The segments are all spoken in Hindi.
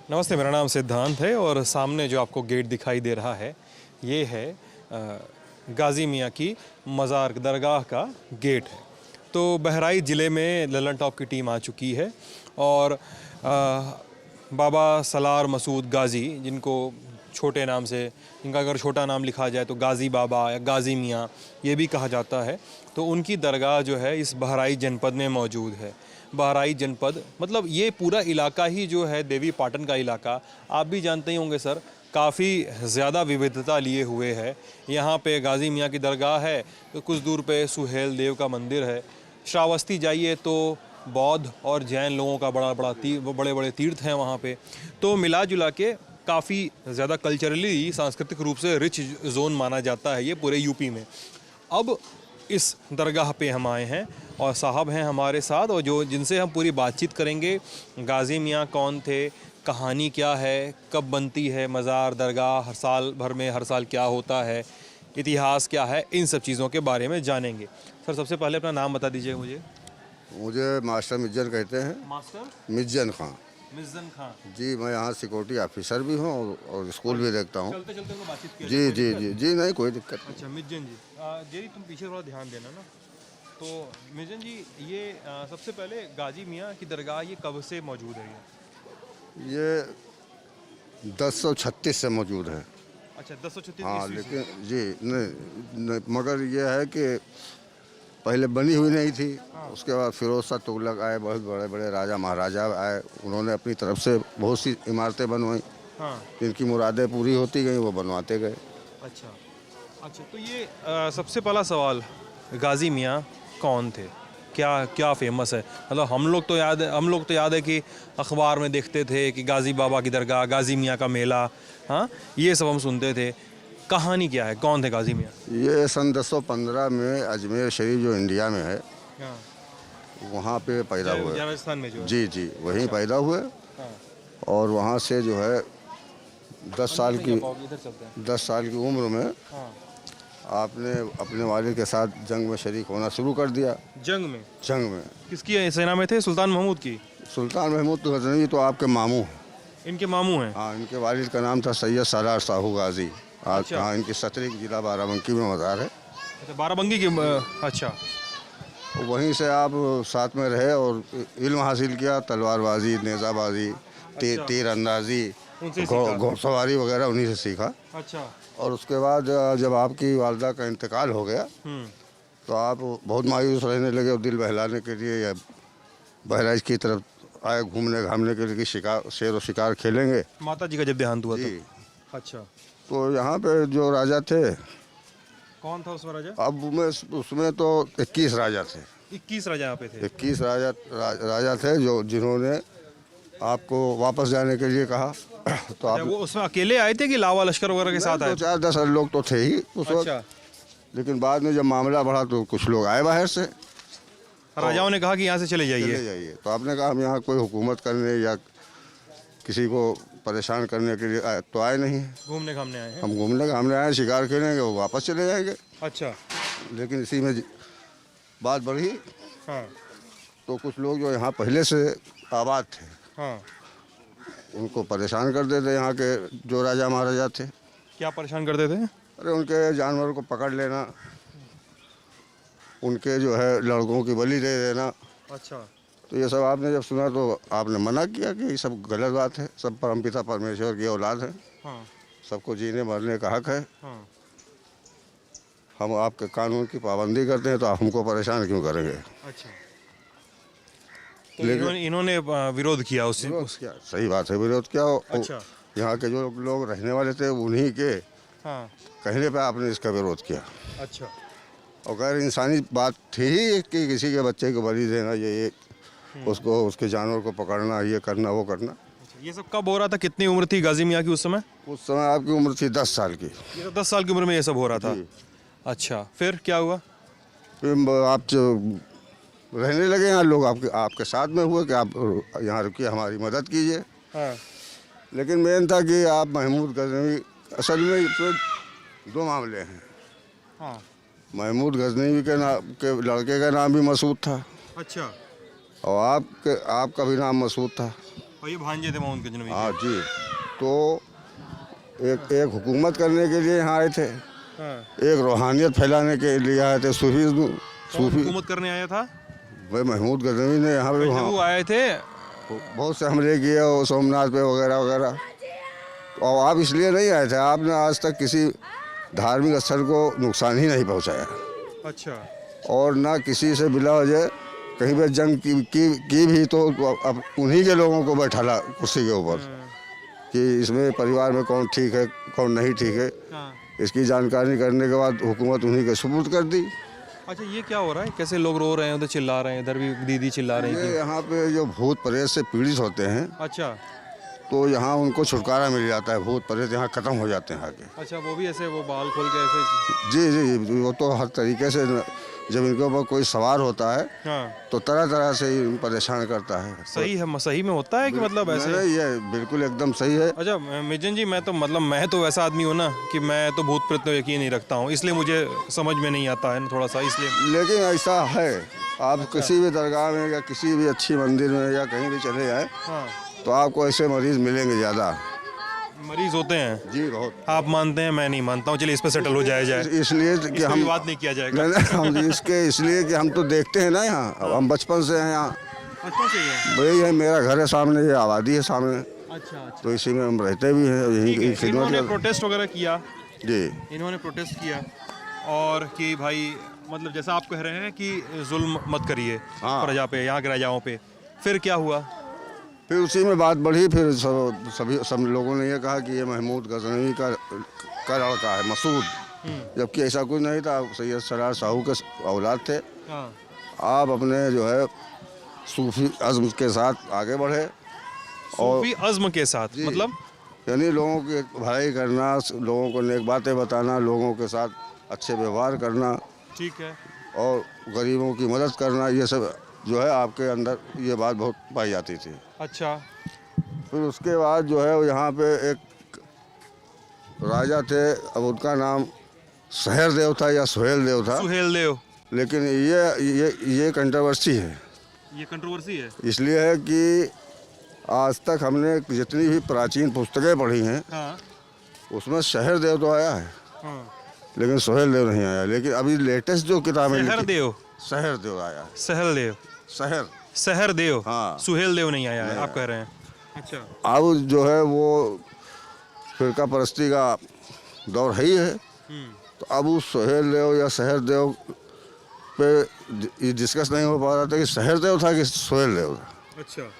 नमस्ते, मेरा नाम सिद्धांत है और सामने जो आपको गेट दिखाई दे रहा है ये है गाज़ी मियाँ की मज़ार दरगाह का गेट है। तो बहराइच ज़िले में ललन टॉप की टीम आ चुकी है और बाबा सलार मसूद गाज़ी, जिनको छोटे नाम से, इनका अगर छोटा नाम लिखा जाए तो गाज़ी बाबा या गाज़ी मियाँ ये भी कहा जाता है, तो उनकी दरगाह जो है इस बहराइच जनपद में मौजूद है। बहराइच जनपद मतलब ये पूरा इलाका ही जो है देवी पाटन का इलाका, आप भी जानते ही होंगे सर, काफ़ी ज़्यादा विविधता लिए हुए है। यहाँ पे गाज़ी मियाँ की दरगाह है, तो कुछ दूर पे सुहेल देव का मंदिर है। श्रावस्ती जाइए तो बौद्ध और जैन लोगों का बड़े बड़े तीर्थ हैं वहाँ पे। तो मिला जुला के काफ़ी ज़्यादा कल्चरली सांस्कृतिक रूप से रिच जोन माना जाता है ये पूरे यूपी में। अब इस दरगाह पे हम आए हैं और साहब हैं हमारे साथ, और जो जिनसे हम पूरी बातचीत करेंगे। गाज़ी मियाँ कौन थे, कहानी क्या है, कब बनती है मज़ार दरगाह, हर साल भर में हर साल क्या होता है, इतिहास क्या है, इन सब चीज़ों के बारे में जानेंगे। सर सबसे पहले अपना नाम बता दीजिए मुझे। मुझे मास्टर मिज्जन कहते हैं। मास्टर मिज्जन खां। मिज़्ज़न खां। जी, मैं यहाँ सिक्योरिटी ऑफिसर भी हूँ और स्कूल भी देखता हूँ। चलते चलते बातचीत किया जी जी जी जी, नहीं कोई दिक्कत नहीं। अच्छा मिज्जन जी, जी तुम पीछे थोड़ा ध्यान देना ना। तो मिज्जन जी, ये सबसे पहले गाज़ी मियाँ की दरगाह ये कब से मौजूद है ये 1036 से मौजूद है। अच्छा 1036 हाँ, ईस्वी से। लेकिन जी नहीं, मगर ये है कि पहले बनी हुई नहीं थी। उसके बाद फिरोज शाह तुगलक आए, बहुत बड़े बड़े राजा महाराजा आए, उन्होंने अपनी तरफ से बहुत सी इमारतें बनवाई। हाँ। जिनकी मुरादें पूरी होती गई वो बनवाते गए। अच्छा अच्छा, तो ये सबसे पहला सवाल, गाज़ी मियाँ कौन थे, क्या क्या फेमस है? मतलब हम लोग तो याद है कि अखबार में देखते थे कि गाज़ी बाबा की दरगाह, गाज़ी मियाँ का मेला, हाँ ये सब हम सुनते थे। कहानी क्या है, कौन थे गाज़ी मियाँ? ये सन 1015 में अजमेर शरीफ जो इंडिया में है हाँ, वहाँ पे पैदा हुए। राजस्थान में जो है। जी जी, वहीं पैदा हुए हाँ। और वहाँ से जो है 10 साल की इधर चलते हैं। 10 साल की उम्र में हाँ। आपने अपने वालिद के साथ जंग में शरीक होना शुरू कर दिया। जंग में किसकी सेना में थे? सुल्तान महमूद की? सुल्तान महमूद गजनवी तो आपके मामू हैं। इनके मामू हैं? हाँ, इनके वालिद का नाम था सैयद सलार साहू गाजी। आज अच्छा। हाँ, इनकी सतरी जिला बाराबंकी में मज़ार है। अच्छा, बाराबंकी की अच्छा। वहीं से आप साथ में रहे और इल्म हासिल किया, तलवारबाजी, नेज़ाबाजी, तीर अंदाजी, उनसे सीखा। घोड़सवारी वगैरह उन्हीं से सीखा। अच्छा। और उसके बाद जब आपकी वालदा का इंतकाल हो गया तो आप बहुत मायूस रहने लगे और दिल बहलाने के लिए या बहराइच की तरफ आए घूमने घामने के लिए कि शेर और शिकार खेलेंगे। माता जी का जब देहांत हुआ जी। तो? अच्छा। तो यहाँ पे जो राजा थे, कौन था उसमें राजा? अब उसमें तो 21 राजा थे। 21 राजा यहाँ पे थे? 21 राजा थे जो जिन्होंने आपको वापस जाने के लिए कहा। तो आप वो उसमें अकेले आए थे कि लावा लश्कर वगैरह के साथ आए? 2-4-10 लोग तो थे ही उस वक्त। अच्छा। लेकिन बाद में जब मामला बढ़ा तो कुछ लोग आए बाहर से। राजाओं ने कहा कि यहाँ से चले चले जाइए। जाइए। तो आपने कहा हम यहाँ कोई हुकूमत करने या किसी को परेशान करने के लिए तो आए नहीं। घूमने घामने आए हैं। हम घूमने घामने आए, शिकार खेलेंगे, वो वापस चले जाएंगे। अच्छा। लेकिन इसी में बात बढ़ी हाँ तो कुछ लोग जो यहाँ पहले से आबाद थे हाँ। उनको परेशान कर देते यहाँ के जो राजा महाराजा थे। क्या परेशान करते थे? अरे उनके जानवरों को पकड़ लेना, उनके जो है लड़कों की बलि दे देना। अच्छा। तो ये सब आपने जब सुना तो आपने मना किया कि ये सब गलत बात है, सब परमपिता परमेश्वर की औलाद है, हाँ सबको जीने मरने का हक है। हाँ। हम आपके कानून की पाबंदी करते हैं तो आप हमको परेशान क्यों करेंगे? अच्छा। तो इन्होंने विरोध किया क्या सही बात है, विरोध क्या हो। अच्छा। यहाँ के जो लोग रहने वाले थे उन्हीं के हाँ। कहने पे आपने इसका विरोध किया। अच्छा। और गैर इंसानी बात थी ही कि किसी के बच्चे को बलि देना, ये उसको उसके जानवर को पकड़ना, ये करना वो करना। ये सब कब हो रहा था? कितनी उम्र थी गाज़ी मियाँ की उस समय? उस समय आपकी उम्र थी 10 साल की। ये तो 10 साल की उम्र में ये सब हो रहा था? अच्छा, फिर क्या हुआ? फिर आप जो रहने लगे यहाँ लोग आपके साथ में हुए कि आप यहाँ रुकिए, हमारी मदद कीजिए। हाँ। लेकिन मेन था कि आप महमूद गजनवी, असल में इसमें 2 मामले हैं। हाँ। महमूद गजनवी के लड़के का नाम भी मसूद था अच्छा। और आपका भी नाम मसूद था। और ये भांजे थे मोहम्मद गजनवी हाँ जी। तो एक हुकूमत करने के लिए यहाँ आए थे, हाँ। एक रूहानियत फैलाने के लिए आए थे। सूफी हुकूमत करने आया था भाई महमूद गजनवी ने यहाँ पे जब वो आए थे। बहुत से हमले किए और सोमनाथ पे वगैरह वगैरह। और आप इसलिए नहीं आए थे, आपने आज तक किसी धार्मिक स्थल को नुकसान ही नहीं पहुँचाया अच्छा। और ना किसी से बिला वजह कहीं पे जंग की भी तो अब उन्हीं के लोगों को बैठाला कुर्सी के ऊपर कि इसमें परिवार में कौन ठीक है कौन नहीं ठीक है, हाँ। इसकी जानकारी करने के बाद हुकूमत उन्हीं के सुपुर्द कर दी। अच्छा, ये क्या हो रहा है? कैसे लोग रो रहे हैं, उधर चिल्ला रहे हैं, इधर भी दीदी चिल्ला रही ये थी। यहाँ पे जो भूत प्रेत से पीड़ित होते हैं अच्छा तो यहाँ उनको छुटकारा मिल जाता है, भूत प्रेत यहाँ ख़त्म हो जाते हैं आके। अच्छा, वो भी ऐसे वो बाल खोल के ऐसे। जी जी, वो तो हर तरीके से जब इनके ऊपर कोई सवार होता है हाँ। तो तरह तरह से ही परेशान करता है। सही है, सही में होता है कि मतलब ऐसे? नहीं, ये बिल्कुल एकदम सही है। अच्छा मिजन जी, मैं तो वैसा आदमी हूँ ना कि मैं तो भूत प्रेत में यकीन नहीं रखता हूँ, इसलिए मुझे समझ में नहीं आता है ना थोड़ा सा, इसलिए। लेकिन ऐसा है, आप किसी भी दरगाह में या किसी भी अच्छी मंदिर में या कहीं भी चले जाए हाँ। तो आपको ऐसे मरीज मिलेंगे ज़्यादा। मरीज होते हैं जी बहुत। आप मानते हैं, मैं नहीं मानता हूँ। चलिए इस पे सेटल हो जाए इसलिए कि इस पे हम बात नहीं किया जाएगा। हम इसके इसलिए कि हम तो देखते हैं ना यहाँ, अब हम बचपन से हैं यहाँ। अच्छा सही है। वही है, मेरा घर है सामने, ये आबादी है सामने, अच्छा अच्छा। तो इसी में हम रहते भी हैं, यहीं की खिदमत इन्होंने कर। प्रोटेस्ट वगैरह किया, जी इन्होंने प्रोटेस्ट किया और कि भाई मतलब जैसा आप कह रहे हैं कि जुल्म मत करिए हाँ। प्रजा पे, यहाँ के राजाओं पे, फिर क्या हुआ? फिर उसी में बात बढ़ी, फिर सब लोगों ने ये कहा कि ये महमूद गजनवी का लड़का है मसूद, जबकि ऐसा कुछ नहीं था। सैयद सरार साहू के औलाद थे। हाँ। आप अपने जो है सूफी अज़्म के साथ आगे बढ़े और सूफी अज़्म के साथ जी। मतलब? यानी लोगों की भलाई करना, लोगों को नेक बातें बताना, लोगों के साथ अच्छे व्यवहार करना ठीक है। और गरीबों की मदद करना, ये सब जो है आपके अंदर ये बात बहुत पाई जाती थी। अच्छा। फिर उसके बाद जो है यहाँ पे एक राजा थे, अब उनका नाम सहर देव था या सुहेल देव था, सुहेल देव। लेकिन ये कंट्रोवर्सी है। ये कंट्रोवर्सी है। इसलिए है कि आज तक हमने जितनी भी प्राचीन पुस्तकें पढ़ी हैं हाँ। उसमें सहर देव तो आया है हाँ। लेकिन सुहेल देव नहीं आया। लेकिन अभी लेटेस्ट जो किताबें सहर देव। सहर देव आया है। सहल देव। सहर देव। हाँ। सुहेल देव नहीं आया है, आप कह रहे हैं। अच्छा। अब जो है वो फिरका परस्ती का दौर है ही है, तो अब उस सुहेल देव या सहर देव पे ये डिस्कस नहीं हो पा रहा था कि सहर देव था कि सुहेल देव था। अच्छा।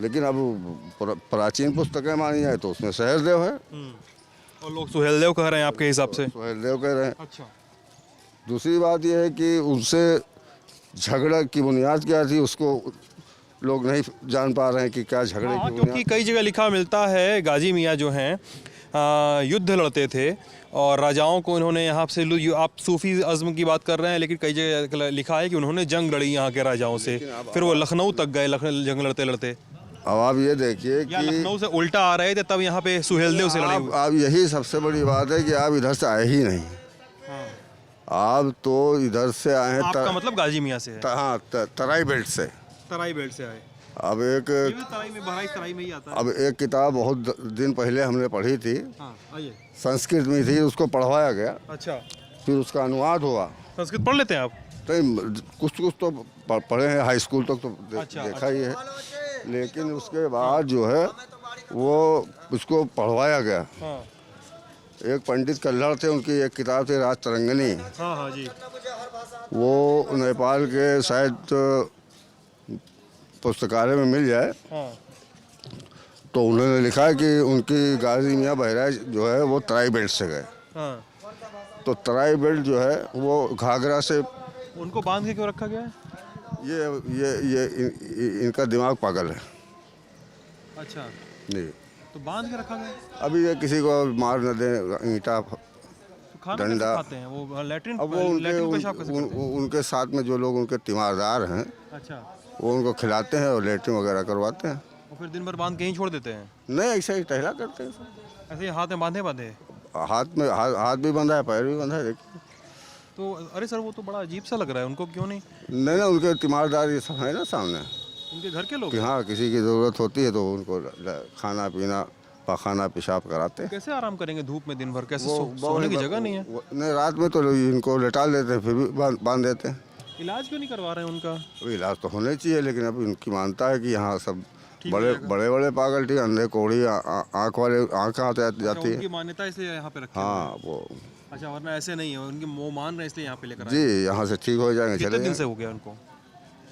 लेकिन अब प्राचीन पुस्तकें मानी जाए तो उसमें सहर देव है और लोग सुहेल देव कह रहे हैं आपके हिसाब से? सुहेल देव कह रहे हैं। अच्छा। दूसरी बात यह है कि उनसे झगड़ा की बुनियाद क्या थी उसको लोग नहीं जान पा रहे हैं कि क्या झगड़े की क्योंकि बुनियाद। कई जगह लिखा मिलता है गाजी मियाँ जो हैं युद्ध लड़ते थे और राजाओं को इन्होंने यहाँ से आप सूफी अज़्म की बात कर रहे हैं, लेकिन कई जगह लिखा है कि उन्होंने जंग लड़ी यहाँ के राजाओं से, फिर वो लखनऊ तक गए जंग लड़ते लड़ते। अब आप ये देखिए या कि लखनऊ से उल्टा आ रहे थे तब यहाँ पे सुहेल देव से लड़े हुए। आप यही सबसे बड़ी बात है कि आप इधर से आए ही नहीं। हाँ। आप तो इधर से आए हैं आपका मतलब गाजी मियाँ से है? हाँ, तराई बेल्ट से। तराई बेल्ट से आए। अब एक ये भी तराई में, बहराइच तराई में ही आता है। अब एक किताब बहुत दिन पहले हमने पढ़ी थी, हाँ आइए। संस्कृत में थी, उसको पढ़वाया गया, अच्छा। फिर उसका अनुवाद हुआ। संस्कृत पढ़ लेते हैं आप? तो कुछ तो पढ़े हैं, हाई स्कूल तक तो अच्छा, देखा ही है, लेकिन उसके बाद जो है वो उसको पढ़वाया गया। हाँ। एक पंडित कल्हड़ थे, उनकी एक किताब थी राज तरंगिनी। हाँ हाँ जी। वो नेपाल के शायद पुस्तकालय में मिल जाए। हाँ। तो उन्होंने लिखा है कि उनकी गाजी मियाँ बहराइच जो है वो तराई बेल्ट से गए। हाँ। तो तराई बेल्ट जो है वो घाघरा से। उनको बांध के क्यों रखा गया है? इनका दिमाग पागल है। अच्छा। जी। तो बांध के रखा गया? अभी ये किसी को मार न दें, ईंटा तो खाना कैसे डंडा। खाते हैं वो? लैट्रिन? अब वो लैट्रिन पेशाब कैसे करते हैं? उनके साथ में जो लोग उनके तीमारदार हैं अच्छा। वो उनको खिलाते हैं और लेटरिन वगैरह करवाते हैं। और फिर दिन भर बांध के ही छोड़ देते हैं? नहीं, ऐसा ही टहला करते हैं सब। ऐसे ही हाथ में बांधे बांधे? हाथ भी बंधा है, पैर भी बंधा है, देखिए। तो अरे सर वो तो बड़ा अजीब सा लग रहा है, उनको क्यों नहीं? नहीं, उनके तीमारदार ये सब है ना सामने। उनके घर के लोग कि हाँ किसी की ज़रूरत होती है तो उनको खाना पीना पाखाना पेशाब कराते हैं। कैसे आराम करेंगे धूप में दिन भर? कैसे वो सोने की जगह नहीं है? नहीं, रात में तो इनको लेटा देते हैं, फिर भी बांध देते हैं। इलाज क्यों नहीं करवा रहे हैं उनका? अभी इलाज तो होना चाहिए, लेकिन अभी उनकी मानता है कि यहाँ सब ठीक हो बड़े जाएगा। बड़े बड़े पागल ठीक अंधे कोड़ी आँख वाले आँख कहाँ जाती अच्छा, है। उनकी मान्यता इसलिए यहाँ पे रखे हुए हाँ वो हैं। अच्छा, वरना ऐसे नहीं है, उनकी वो मान रहे हैं इसलिए यहाँ पे लेकर आए। जी यहाँ से ठीक हो जाएंगे, कितने चले दिन से जाएंगे। हो गया उनको?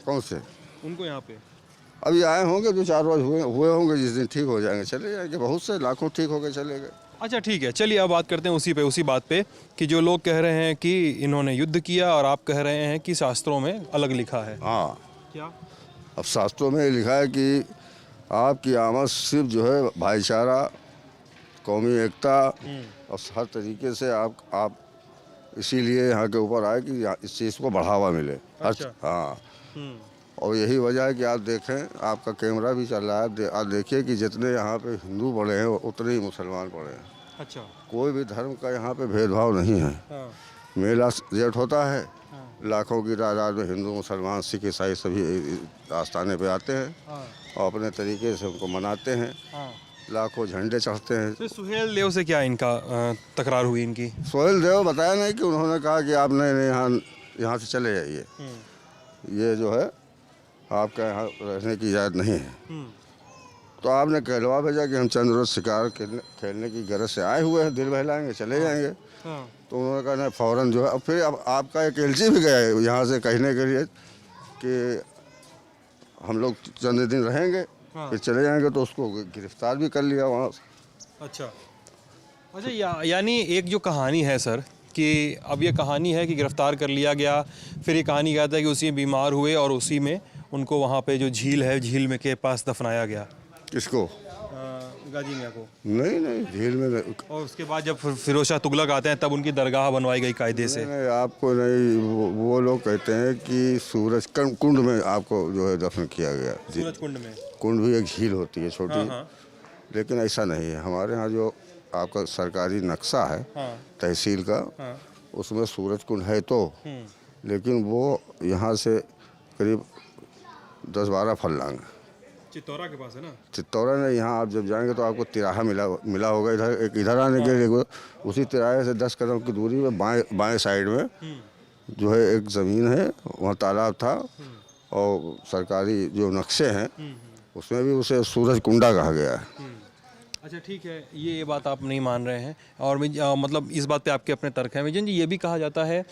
कौन से? उनको यहाँ पे अभी आए होंगे, 2-4 रोज हुए होंगे, जिस दिन ठीक हो जाएंगे चले जाएंगे। बहुत से लाखों ठीक हो गए चले गए। अच्छा ठीक है, चलिए अब बात करते हैं उसी बात पे कि जो लोग कह रहे हैं कि इन्होंने युद्ध किया और आप कह रहे हैं कि शास्त्रों में अलग लिखा है। हाँ, क्या? अब शास्त्रों में लिखा है कि आपकी आमद सिर्फ जो है भाईचारा, कौमी एकता और हर तरीके से आप इसीलिए यहाँ के ऊपर आए कि इस चीज़ को बढ़ावा मिले। अच्छा। हाँ, हम्म। और यही वजह है कि आप देखें, आपका कैमरा भी चल रहा है, आप देखिए कि जितने यहाँ पे हिंदू पड़े हैं उतने ही मुसलमान पड़े हैं। अच्छा। कोई भी धर्म का यहाँ पे भेदभाव नहीं है। हाँ। मेला जेठ होता है, हाँ। लाखों की तादाद में हिंदू मुसलमान सिख ईसाई सभी आस्थाने पे आते हैं हाँ। और अपने तरीके से उनको मनाते हैं। हाँ। लाखों झंडे चढ़ते हैं। तो सुहेल देव से क्या इनका तकरार हुई इनकी? सोहेल देव बताया नहीं कि उन्होंने कहा कि आप नहीं यहाँ से चले जाइए, ये जो है आपका यहाँ रहने की इजाज़त नहीं है। तो आपने कहलवा भेजा कि हम चंद रोज शिकार खेलने की गरज से आए हुए हैं, दिल बहलाएंगे चले जाएंगे। हाँ। तो उन्होंने कहा नहीं, फ़ौरन जो है। अब फिर अब आपका एक एलची भी गया है यहाँ से कहने के लिए कि हम लोग चंद दिन रहेंगे, हाँ। फिर चले जाएंगे। तो उसको गिरफ्तार भी कर लिया वहाँ से। अच्छा। अच्छा, यानी एक जो कहानी है सर कि अब ये कहानी है कि गिरफ्तार कर लिया गया, फिर ये कहानी कहता है कि उसी में बीमार हुए और उसी में उनको वहाँ पे जो झील है, झील में के पास दफनाया गया। किसको? गाजी मियाँ को। नहीं, झील में नहीं। और उसके बाद जब फिरोज शाह तुगलक आते हैं तब उनकी दरगाह बनवाई गई कायदे से। नहीं, आपको नहीं, वो लोग कहते हैं कि सूरज कुंड में आपको जो है दफन किया गया। सूरज कुंड में। कुंड भी एक झील होती है छोटी। हाँ, हाँ। लेकिन ऐसा नहीं है। हमारे यहाँ जो आपका सरकारी नक्शा है, हाँ। तहसील का, हाँ। उसमें सूरज कुंड है तो, लेकिन वो यहाँ से करीब 10-12 फरलांग चित्तौरा के पास है ना? चित्तौरा ने, यहाँ आप जब जाएंगे तो आपको तिराहा मिला होगा इधर आने के लिए। उसी तिराहे से 10 कदम की दूरी में बाएं साइड में जो है एक ज़मीन है, वहाँ तालाब था। और सरकारी जो नक्शे हैं उसमें भी उसे सूरज कुंडा कहा गया है। अच्छा ठीक है, ये बात आप नहीं मान रहे हैं और मतलब इस बात पे आपके अपने तर्क हैं। विजन जी, ये भी कहा जाता है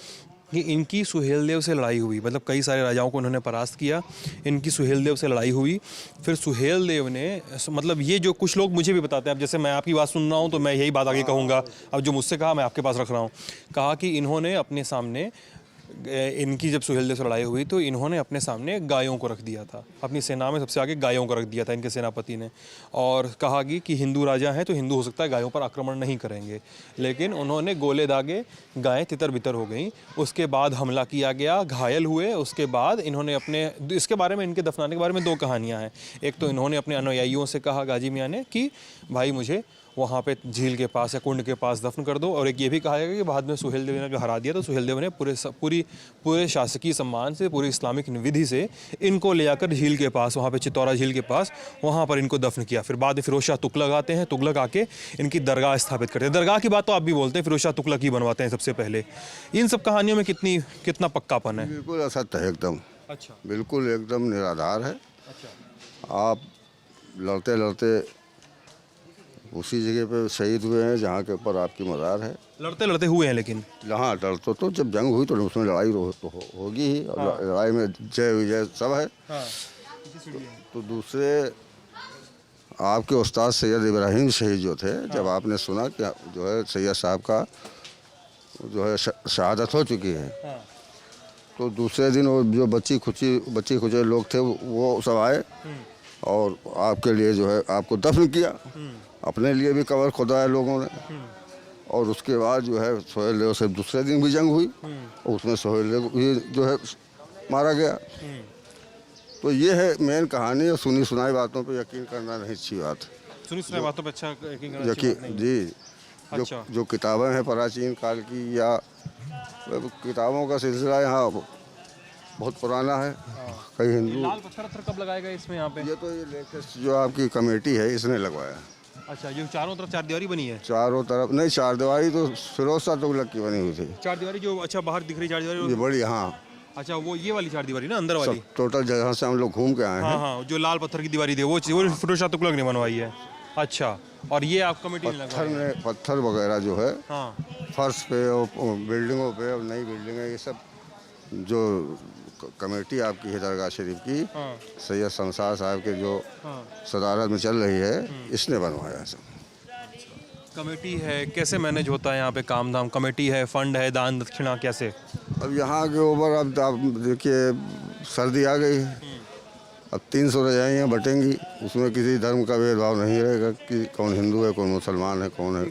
कि इनकी सुहेल देव से लड़ाई हुई, मतलब कई सारे राजाओं को उन्होंने परास्त किया, इनकी सुहेल देव से लड़ाई हुई। फिर सुहेल देव ने, मतलब ये जो कुछ लोग मुझे भी बताते हैं, अब जैसे मैं आपकी बात सुन रहा हूँ तो मैं यही बात आगे कहूँगा। अब जो मुझसे कहा मैं आपके पास रख रहा हूँ। कहा कि इन्होंने अपने सामने, इनकी जब सुहेल देव से लड़ाई हुई तो इन्होंने अपने सामने गायों को रख दिया था, अपनी सेना में सबसे आगे गायों को रख दिया था इनके सेनापति ने। और कहा कि हिंदू राजा हैं तो हिंदू हो सकता है गायों पर आक्रमण नहीं करेंगे, लेकिन उन्होंने गोले दागे, गायें तितर बितर हो गई। उसके बाद हमला किया गया, घायल हुए। उसके बाद इन्होंने अपने, इसके बारे में, इनके दफनाने के बारे में 2 कहानियाँ हैं। एक तो इन्होंने अपने अनुयायियों से कहा, गाजी मियाँ ने, कि भाई मुझे वहाँ पे झील के पास या कुंड के पास दफन कर दो। और एक ये भी कहा गया कि बाद में सुहेल देव ने जो हरा दिया तो सुहेल देव ने पूरे शासकीय सम्मान से, पूरी इस्लामिक विधि से इनको ले आकर झील के पास, वहाँ पे चित्तौरा झील के पास, वहाँ पर इनको दफन किया। फिर बाद में फिरोज शाह तुगलक आते हैं, तुगलक आके इनकी दरगाह स्थापित करते हैं। दरगाह की बात तो आप भी बोलते हैं, फिरोज शाह तुगलक ही बनवाते हैं सबसे पहले। इन सब कहानियों में कितना पक्कापन है? बिल्कुल असत्य है एकदम। अच्छा। बिल्कुल एकदम निराधार है। अच्छा। आप लड़ते लड़ते उसी जगह पे शहीद हुए हैं जहाँ के ऊपर आपकी मज़ार है। लड़ते लड़ते हुए हैं, लेकिन हाँ, लड़ते तो जब जंग हुई तो उसमें लड़ाई तो होगी ही। और लड़ाई में जय विजय सब है। तो दूसरे आपके उस्ताद सैयद इब्राहिम शहीद जो थे, जब आपने सुना कि जो है सैयद साहब का जो है शहादत हो चुकी है, तो दूसरे दिन वो जो बच्ची खुचे लोग थे वो सब आए और आपके लिए जो है आपको दफन किया। अपने लिए भी कब्र खुदाया लोगों ने। और उसके बाद जो है सुहेल देव से दूसरे दिन भी जंग हुई और उसमें सुहेल देव भी जो है मारा गया। तो ये है मेन कहानी। और सुनी सुनाई बातों पे यकीन करना नहीं अच्छी बात। सुनी सुनाई बातों पे अच्छा यकीन करना अच्छी बात नहीं है। जी, अच्छा। जो किताबें हैं प्राचीन काल की, या किताबों का सिलसिला यहाँ बहुत पुराना है। कई हिंदू, लाल पत्थर कब लगाए गए इसमें यहाँ पे? ये लेटेस्ट जो आपकी कमेटी है इसने लगवाया। अच्छा, ये चारों तरफ चार दीवारी बनी है? चारों तरफ नहीं, चार दीवारी तो फिरोज शाह तुगलक की बनी हुई थी। चार दीवारी जो अच्छा बाहर दिख रही चार दीवारी? ये बड़ी, हाँ। अच्छा, वो ये वाली चार दीवारी ना अंदर वाली? सब टोटल जगह से हम लोग घूम के आए हैं। हाँ हाँ, जो लाल पत्थर की दीवारी थी वो फिरोज शाह तुगलक ने बनवाई है। अच्छा, और ये आप कमेटी ने लगवाई है? पत्थर वगैरह जो है हाँ फर्श पे और बिल्डिंगों पे और नई बिल्डिंगें, ये सब जो कमेटी आपकी है दरगाह शरीफ की, हाँ सैयद संसार साहब के जो हाँ। सदारत में चल रही है, इसने बनवाया सब। कमेटी है, कैसे मैनेज होता है यहाँ पे काम धाम? कमेटी है, फंड है, दान दक्षिणा कैसे? अब यहाँ के ऊपर अब आप देखिए सर्दी आ गई है, अब 300 रजाइयाँ बटेंगी, उसमें किसी धर्म का भेदभाव नहीं रहेगा कि कौन हिंदू है कौन मुसलमान है कौन है।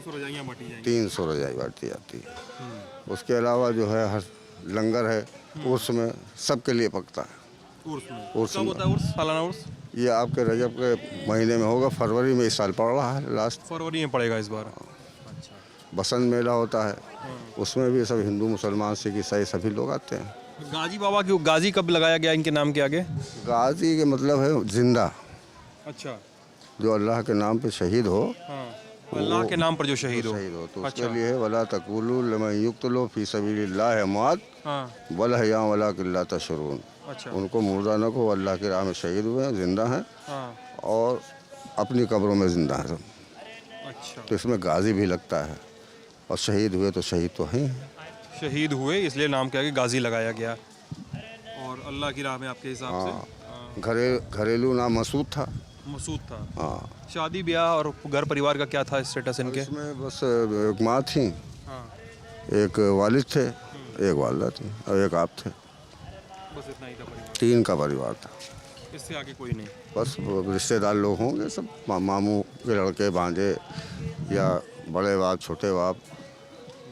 300 रजाई बांटी जाती है। उसके अलावा जो है हर लंगर है, उर्स में सबके लिए पकता है। उर्स कब होता है उर्स? सालाना उर्स? ये आपके रजब के महीने में होगा, फरवरी में इस साल पड़ रहा है, लास्ट फरवरी में पड़ेगा इस बार। बसंत मेला होता है, उसमें भी सब हिंदू मुसलमान सिख ईसाई सभी लोग आते हैं। गाजी बाबा क्यों, गाजी कब लगाया गया इनके नाम के आगे? गाजी के मतलब है जिंदा, अच्छा। जो अल्लाह के नाम पे शहीद हो। हाँ, अल्लाह के नाम पर जो शहीद हो। तो उसके लिए वला तकुलू लिमन युक्तलो फी सबीलिल्लाह अमवात हाँ, वल हया वला किल्ला तशरून। अच्छा। उनको मुर्दा न को, अल्लाह की राह में शहीद हुए हैं, जिंदा हैं हाँ, और अपनी कब्रों में जिंदा हैं सब। अच्छा। तो इसमें गाजी भी लगता है, और शहीद हुए तो शहीद तो हैं। शहीद हुए इसलिए नाम के आगे गाजी लगाया गया, और अल्लाह की राह में आपके हिसाब से घरेलू नाम मसूद था। मसूद था। हाँ, शादी ब्याह और घर परिवार का क्या था स्टेटस इनके? इसमें बस एक माँ थी, हाँ, एक वालिद थे, एक वालदा थी और एक आप थे। बस इतना ही था परिवार? 3 का परिवार था। इससे आगे कोई नहीं? बस रिश्तेदार लोग होंगे सब, मामू के लड़के भांजे या बड़े बाप छोटे बाप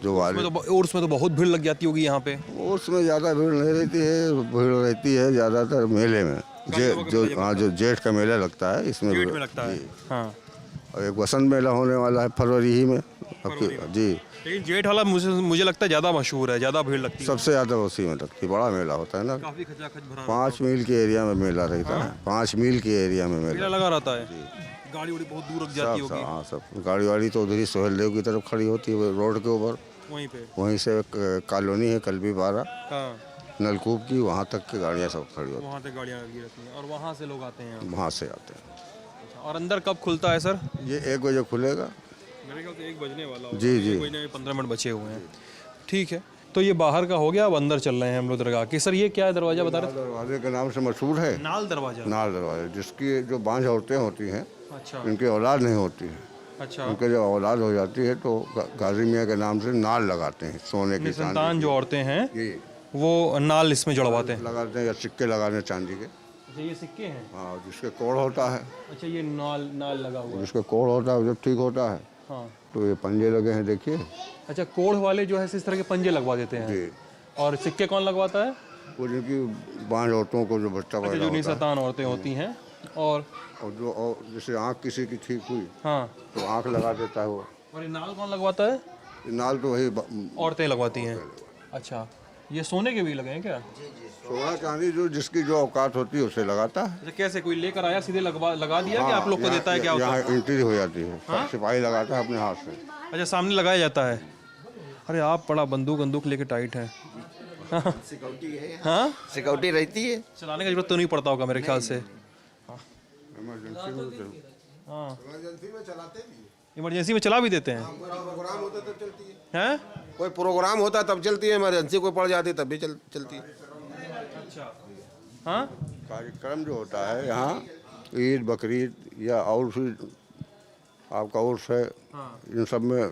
जो वाले। उर्स में तो बहुत भीड़ लग जाती होगी यहाँ पे? उसमें ज़्यादा भीड़ नहीं रहती है, भीड़ रहती है ज़्यादातर मेले में, जो जेठ का मेला लगता है इसमें जेठ में लगता है। हाँ, और एक बसंत मेला होने वाला है फरवरी ही में जी। लेकिन जेठ वाला मुझे लगता है ज़्यादा मशहूर है, ज़्यादा भीड़ लगती है। सबसे ज़्यादा उसी में लगती है, बड़ा मेला होता है ना, काफी खचाखच भरा 5 मील के एरिया में मेला रहता है। 5 मील के एरिया में मेला मेला लगा रहता है। गाड़ी उड़ी बहुत दूर रख जाती सब, होगी हाँ सब। गाड़ी वाड़ी तो उधर ही सोहेल देव की तरफ खड़ी होती है रोड के ऊपर, वहीं पे। वहीं से कॉलोनी है कलबी पारा हाँ, नलकूप की, वहाँ तक की गाड़ियाँ सब खड़ी होती वहाँ तक गाड़ियाँ लगी रहती हैं और वहाँ से लोग आते हैं। हैं, वहाँ से आते हैं। अच्छा, और अंदर कब खुलता है सर? ये 1 बजे खुलेगा। मेरे ख्याल से 1 बजने वाला होगा। जी, जी। 1 बजने में 15 मिनट बचे हुए हैं। ठीक है, तो ये बाहर का हो गया, अब अंदर चल रहे हैं हम लोग दरगाह के। सर ये क्या है दरवाज़ा बता रहे दरवाजे के नाम से मशहूर है थे? नाल दरवाज़ा। नाल दरवाजे, जिसकी जो बांझ औरतें होती हैं, अच्छा इनकी औलाद नहीं होती है, अच्छा। उनके जब औलाद हो जाती है तो गाजी मियाँ के नाम से नाल लगाते हैं, सोने की संतान जो औरतें हैं ये वो नाल इसमें जुड़वाते हैं। लगाते हैं, या सिक्के लगाते हैं चांदी के। अच्छा, ये सिक्के हैं? हाँ, जिसके कोड़ होता है, अच्छा, ये नाल नाल लगा हुआ है। जिसके कोड़ होता है जब ठीक होता है हाँ, तो ये पंजे लगे हैं देखिए। अच्छा, कोढ़ वाले जो है इस तरह के पंजे लगवा देते हैं। जी, और सिक्के कौन लगवाता है? वो जिनकी बांझ औरतों को जो बच्चा अच्छा, पैदा जो होता है, निसंतान औरतें होती हैं। और और जैसे आँख किसी की ठीक हुई हाँ, तो आँख लगा देता है वो। और ये नाल कौन लगवाता है? नाल तो वही औरतें लगवाती हैं। अच्छा, ये सोने के भी लगे हैं क्या? सोना चांदी जो जिसकी जो औकात होती है उसे लगाता है। अच्छा, कैसे कोई लेकर आया सीधे लगा दिया कि आप लोग को देता है क्या होता है? यहाँ एंट्री हो जाती है, सिपाही लगाता है अपने हाथ से। अच्छा, सामने लगाया जाता है। अरे आप बड़ा बंदूक लेके टाइट है। सिक्योरिटी है, हाँ, सिक्योरिटी रहती है। चलाने का जरूरत तो नहीं पड़ता होगा मेरे ख्याल से। इमरजेंसी में हाँ, इमरजेंसी में चलाते भी इमरजेंसी में चला भी देते हैं। प्रोग्राम होता तब चलती है, हैं? कोई प्रोग्राम होता तब चलती है, इमरजेंसी कोई पड़ जाती है तब भी चलती है। अच्छा, हाँ, कार्यक्रम जो होता है यहाँ, ईद बकरीद या और फिर आपका उर्स है, इन सब में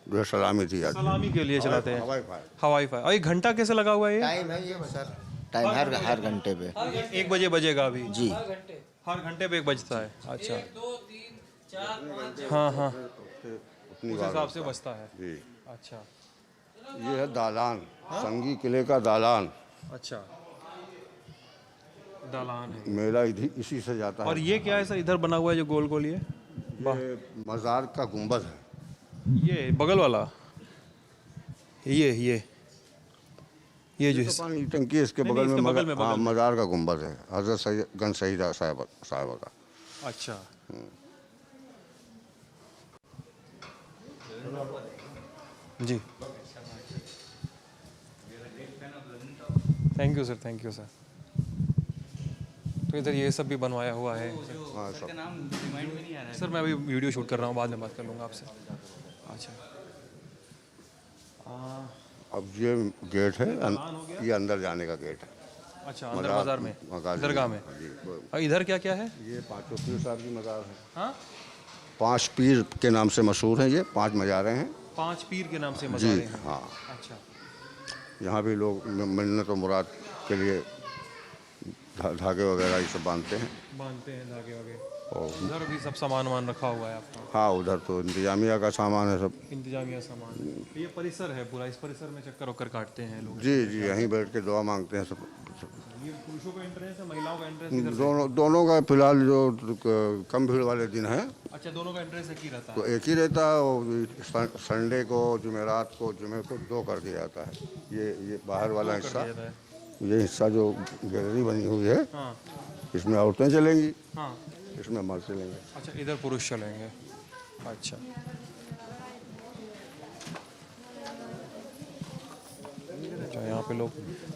जो है सलामी दी जाती है। सलामी के लिए चलाते हैं। हवाई फायर। हवाई फायर। और ये घंटा कैसे लगा हुआ है ये? टाइम है ये सर, टाइम हर घंटे पे 1 बजे बजेगा अभी? जी। हर घंटे पे 1 बजता है। अच्छा, हाँ हाँ, अपनी उस हिसाब से बजता है। जी, अच्छा ये है दालान, संगी किले का दालान। अच्छा, दालान है। मेला इसी से जाता और है। ये क्या है सर इधर बना हुआ है जो गोल गोल ये? ये मज़ार का गुंबद है। ये बगल वाला? ये जो तो पानी की टंकी है, इसके नहीं, बगल इसके में बगल में, हाँ बगल में। मज़ार का गुंबद है, हज़रत गंज शहीदा साहब का। अच्छा। जी, thank you sir, thank you sir. तो इधर ये सब भी बनवाया हुआ है। हाँ सब सर मैं अभी वीडियो शूट कर रहा हूँ, बाद में बात कर लूँगा आपसे। अच्छा। अब ये गेट है, ये अंदर जाने का गेट है। अच्छा, अंदर मज़ार में, मगाज़ी दरगाह में। जी, और इधर क्या क्या है? ये पाँचों पीर साहब की मज़ार है। हाँ, 5 पीर के नाम से मशहूर हैं, ये 5 मज़ारें हैं। 5 पीर के नाम से जी मज़ारें हैं। हाँ, अच्छा। यहाँ भी लोग मन्नत और मुराद के लिए धागे वगैरह ये सब बांधते हैं। बांधते हैं धागे वागे। और उधर भी सब सामान वामान रखा हुआ है आपका? हाँ, उधर तो इंतजामिया का सामान है सब। इंतजामिया सामान। ये परिसर है पूरा, इस परिसर में चक्कर वक्कर काटते हैं लोग। जी जी, यहीं बैठ के दुआ मांगते हैं सब। ये पुरुषों का एंट्रेंस है, महिलाओं का एंट्रेंस इधर से? दोनों का फिलहाल जो कम भीड़ वाले दिन है अच्छा, दोनों का एंट्रेंस एक ही रहता तो है? एक ही रहता है, और संडे को, जुमेरात को, जुमे को 2 कर दिया जाता है। ये बाहर वाला कर हिस्सा, दिया जाता है। ये हिस्सा जो गैलरी बनी हुई है, हाँ इसमें औरतें चलेंगी, हाँ। इसमें मर्द चलेंगे। अच्छा, इधर पुरुष चलेंगे। अच्छा। अच्छा, यहाँ पे लोग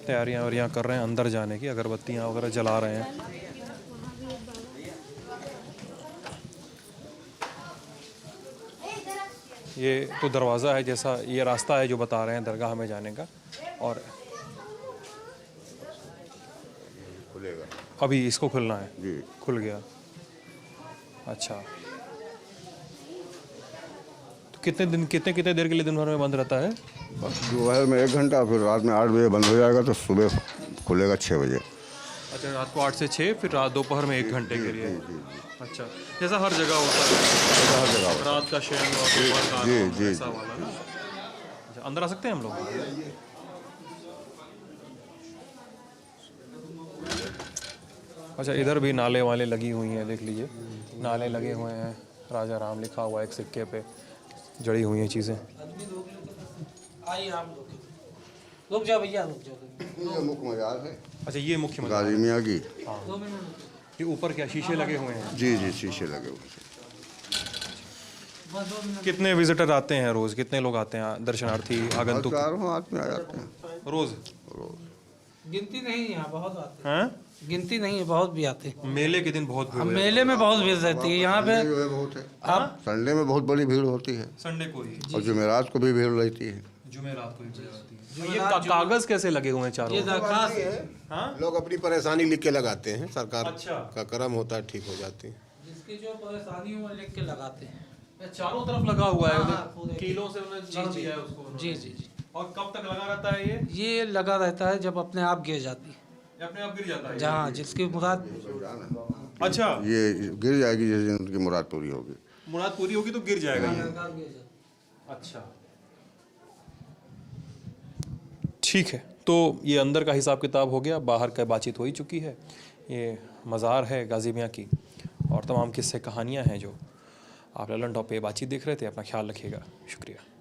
तैयारियाँ और यहाँ कर रहे हैं अंदर जाने की, अगरबत्तियाँ वगैरह जला रहे हैं। ये तो दरवाज़ा है, जैसा ये रास्ता है जो बता रहे हैं दरगाह में जाने का। और खुलेगा अभी इसको खुलना है? जी। खुल गया। अच्छा, तो कितने देर के लिए दिन भर में बंद रहता है? बस दोपहर में 1 घंटा, फिर रात में 8 बजे बंद हो जाएगा, तो सुबह खुलेगा 6 बजे। अच्छा, रात को 8 से 6, फिर रात दोपहर में 1 घंटे के लिए। अच्छा, जैसा हर जगह होता है, हर जगह होता रात का शेयर और दोपहर का जी, आराम, जी, ऐसा वाला ना। अच्छा, अंदर आ सकते हैं हम लोग? अच्छा, इधर भी नाले वाले लगी हुई हैं, देख लीजिए, नाले लगे हुए हैं, राजा राम लिखा हुआ है एक सिक्के पे, जड़ी हुई हैं चीज़ें। आइए आप रुक जाओ भैया, रुक जाओ। ये मुख्य मज़ार है अच्छा, ये मुख्य मज़ार गाजी है। मियाँ की। 2 मिनट ये ऊपर क्या शीशे लगे हुए हैं? जी जी, शीशे लगे हुए हैं। बस 2 मिनट। कितने विजिटर आते हैं रोज़? कितने लोग आते हैं दर्शनार्थी, आगंतुक 4 आदमी आ जाते हैं रोज़? गिनती नहीं है, यहाँ बहुत आते हैं? हैं। गिनती नहीं है, बहुत भी आते हैं। मेले के दिन बहुत भीड़ अब हो मेले में बहुत भीड़ रहती है यहाँ पे। संडे जो है बहुत है, आप संडे में बहुत बड़ी भीड़ होती है, संडे को ही, और जुमेरात को भी भीड़ रहती है। जुमेरात को ही भीड़ होती है। ये कागज़ कैसे लगे हुए हैं चारों ये ओर? दरखास्त है, हाँ? लोग अपनी परेशानी लिख के लगाते हैं, सरकार अच्छा। का करम होता है, ठीक हो जाती है। जिसकी जो परेशानी हो वो लिख के लगाते हैं। ये चारों तरफ लगा हुआ है, हाँ, पूरे कीलों से उन्होंने जड़ दिया है उसको उन्होंने। जी जी जी। और कब तक लगा रहता है ये लगा रहता है जब अपने आप गिर जाती है, ये अपने आप गिर जाता है? जहाँ जिसकी मुराद। अच्छा, ये गिर जाएगी जिस दिन उनकी मुराद पूरी होगी। मुराद पूरी होगी तो गिर जाएगा ये। गिर जाती है। अच्छा, ठीक है। तो ये अंदर का हिसाब किताब हो गया, बाहर का बातचीत हो ही चुकी है। ये मज़ार है गाजी मियाँ की, और तमाम किस्से कहानियाँ हैं जो आप ललन टॉप पे बातचीत देख रहे थे। अपना ख्याल रखिएगा, शुक्रिया।